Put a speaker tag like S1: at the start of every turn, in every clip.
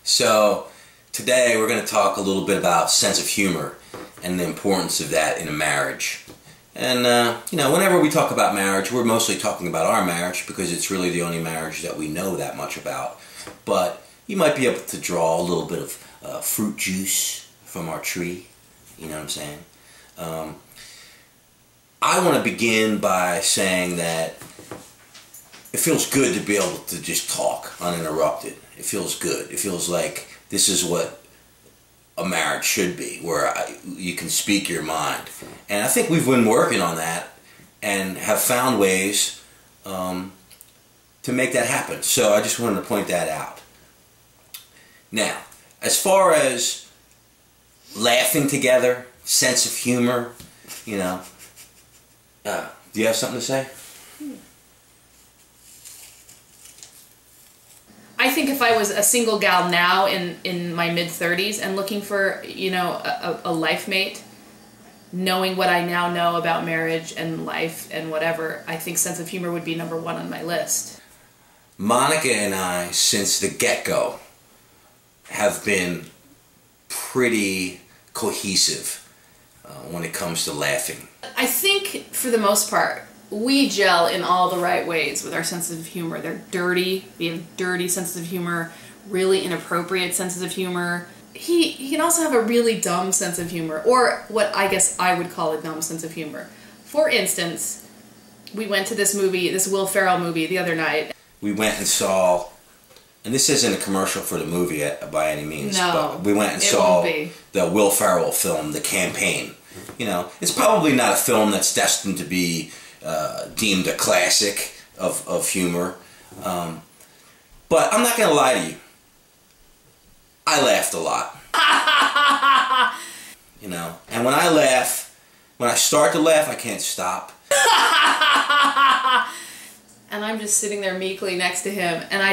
S1: So today we're going to talk a little bit about sense of humor and the importance of that in a marriage. And you know, whenever we talk about marriage, we're mostly talking about our marriage because it's really the only marriage that we know that much about. But you might be able to draw a little bit of fruit juice from our tree. You know what I'm saying? I want to begin by saying that it feels good to be able to just talk uninterrupted. It feels good. It feels like this is what a marriage should be, where you can speak your mind. And I think we've been working on that and have found ways to make that happen. So I just wanted to point that out. Now, as far as laughing together, sense of humor, you know, do you have something to say?
S2: I think if I was a single gal now in my mid-30s and looking for, you know, a life mate, knowing what I now know about marriage and life and whatever, I think sense of humor would be number one on my list.
S1: Monica and I, since the get-go, have been pretty cohesive when it comes to laughing.
S2: I think, for the most part, we gel in all the right ways with our senses of humor. They're dirty. We have dirty senses of humor, really inappropriate senses of humor. He can also have a really dumb sense of humor, or what I guess I would call a dumb sense of humor. For instance, we went to this movie, this Will Ferrell movie, the other night.
S1: We went and saw, and this isn't a commercial for the movie by any means,
S2: no,
S1: but we went and saw the Will Ferrell film, The Campaign. You know, it's probably not a film that's destined to be deemed a classic of humor. But I'm not going to lie to you. I laughed a lot. You know, and when I laugh, when I start to laugh, I can't stop.
S2: And I'm just sitting there meekly next to him, and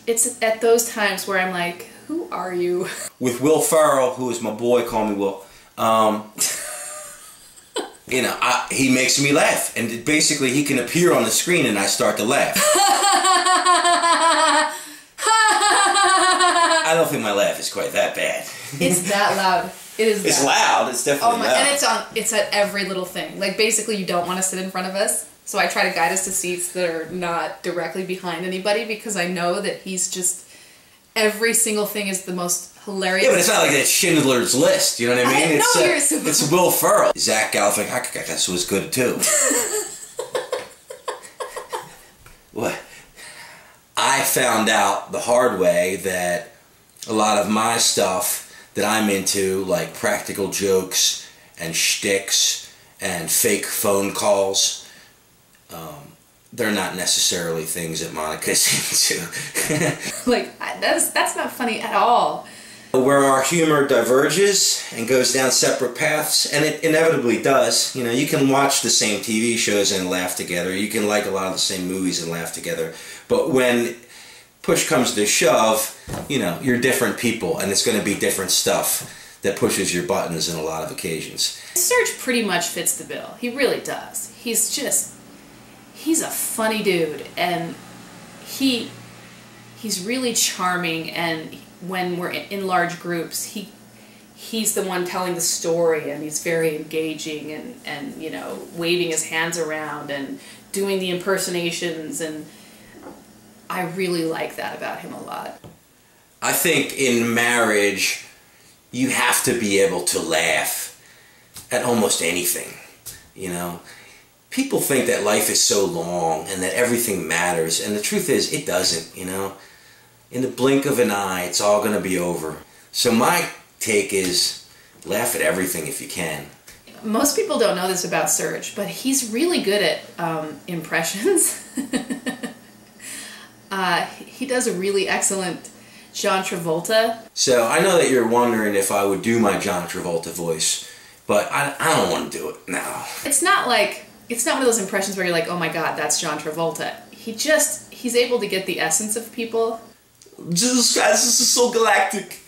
S2: it's at those times where I'm like, who are you? With
S1: Will Ferrell, who is my boy, call me Will, you know, he makes me laugh, and basically he can appear on the screen and I start to laugh. I don't think my laugh is quite that bad.
S2: It's that loud. It is.
S1: It's loud. It's definitely loud.
S2: And it's at every little thing. Like, basically, you don't want to sit in front of us, so I try to guide us to seats that are not directly behind anybody because I know that he's just every single thing is the most hilarious.
S1: Yeah, but it's not like that Schindler's List, you know what I mean? It's Will Ferrell. Zach Galifianakis was good too. What? I found out the hard way that a lot of my stuff that I'm into, like practical jokes and shticks and fake phone calls, they're not necessarily things that Monica's into.
S2: Like, that's not funny at all.
S1: Where our humor diverges and goes down separate paths, and it inevitably does. You know, you can watch the same TV shows and laugh together. You can like a lot of the same movies and laugh together. But when push comes to shove, you know, you're different people, and it's going to be different stuff that pushes your buttons in a lot of occasions.
S2: Serge pretty much fits the bill. He really does. He's a funny dude, and he's really charming, and when we're in large groups, he's the one telling the story, and he's very engaging, and you know, waving his hands around and doing the impersonations, and I really like that about him a lot.
S1: I think in marriage, you have to be able to laugh at almost anything, you know. People think that life is so long and that everything matters, and the truth is, it doesn't, you know. In the blink of an eye, it's all going to be over. So my take is, laugh at everything if you can.
S2: Most people don't know this about Serge, but he's really good at impressions. He does a really excellent John Travolta.
S1: So I know that you're wondering if I would do my John Travolta voice, but I don't want to do it now.
S2: It's not one of those impressions where you're like, oh my god, that's John Travolta. He's able to get the essence of people.
S1: Jesus Christ, this is so galactic.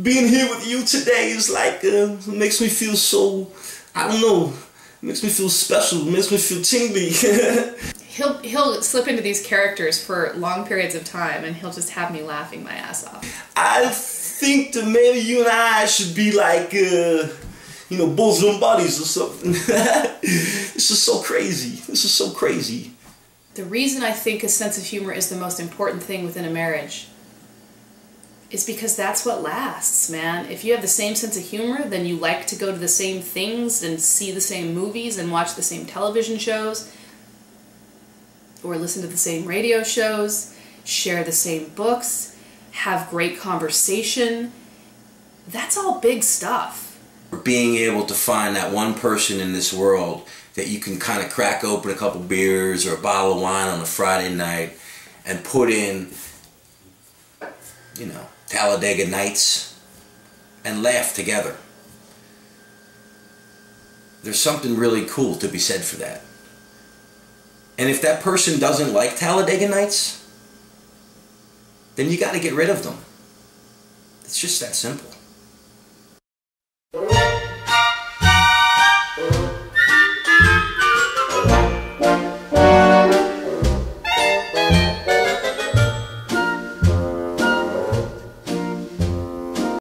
S1: Being here with you today is like, makes me feel so, I don't know, makes me feel special, makes me feel tingly.
S2: he'll slip into these characters for long periods of time, and he'll just have me laughing my ass off.
S1: I think that maybe you and I should be like, bosom buddies or something. This is so crazy. This is so crazy.
S2: The reason I think a sense of humor is the most important thing within a marriage is because that's what lasts, man. If you have the same sense of humor, then you like to go to the same things and see the same movies and watch the same television shows or listen to the same radio shows, share the same books, have great conversation. That's all big stuff.
S1: Being able to find that one person in this world that you can kind of crack open a couple beers or a bottle of wine on a Friday night and put in, Talladega Nights and laugh together. There's something really cool to be said for that. And if that person doesn't like Talladega Nights, then you got to get rid of them. It's just that simple.